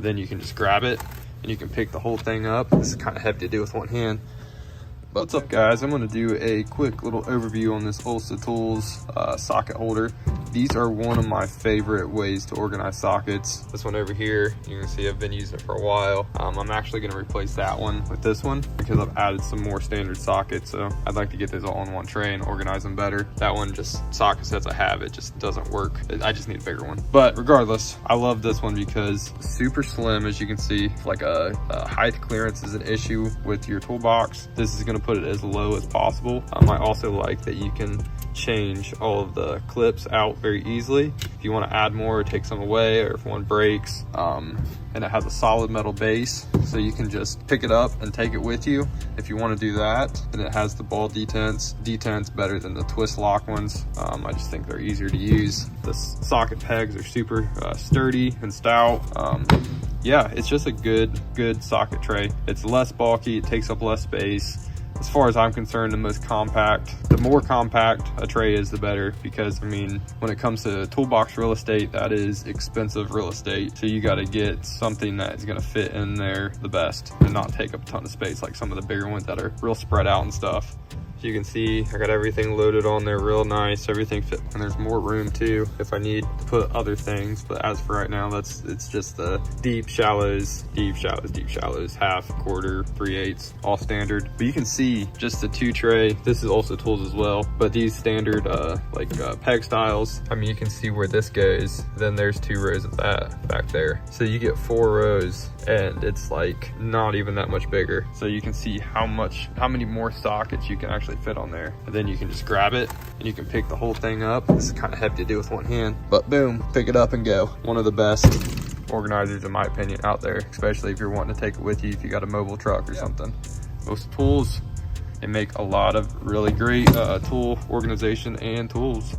and then you can just grab it and you can pick the whole thing up. This is kind of heavy to do with one hand. But what's up guys, I'm going to do a quick little overview on this Olsa Tools socket holder. These are one of my favorite ways to organize sockets. This one over here, you can see I've been using it for a while. I'm actually going to replace that one with this one because I've added some more standard sockets. So I'd like to get those all in one tray and organize them better. That one, just socket sets I have, it just doesn't work. I just need a bigger one. But regardless, I love this one because super slim, as you can see. If like a height clearance is an issue with your toolbox, this is going to put it as low as possible. I also like that you can change all of the clips out very easily. If you want to add more or take some away, or if one breaks, and it has a solid metal base, so you can just pick it up and take it with you if you want to do that. And it has the ball detents better than the twist lock ones. I just think they're easier to use. The socket pegs are super sturdy and stout. Yeah, it's just a good socket tray. It's less bulky, it takes up less space. As far as I'm concerned, the more compact a tray is, the better, because I mean, when it comes to toolbox real estate, that is expensive real estate. So you got to get something that is going to fit in there the best and not take up a ton of space like some of the bigger ones that are real spread out and stuff. As you can see, I got everything loaded on there real nice. Everything fit, and there's more room too if I need to put other things. But as for right now, it's just the deep shallows, half, quarter, 3/8, all standard. But you can see just the 2 tray. This is also Tools as well, but these standard peg styles. I mean, you can see where this goes. Then there's 2 rows of that back there. So you get 4 rows, and it's like not even that much bigger. So you can see how many more sockets you can actually fit on there. And then you can just grab it and you can pick the whole thing up. This is kind of heavy to do with one hand, but boom, pick it up and go. One of the best organizers in my opinion out there, especially if you're wanting to take it with you if you got a mobile truck or something. Olsa Tools, they make a lot of really great tool organization and tools.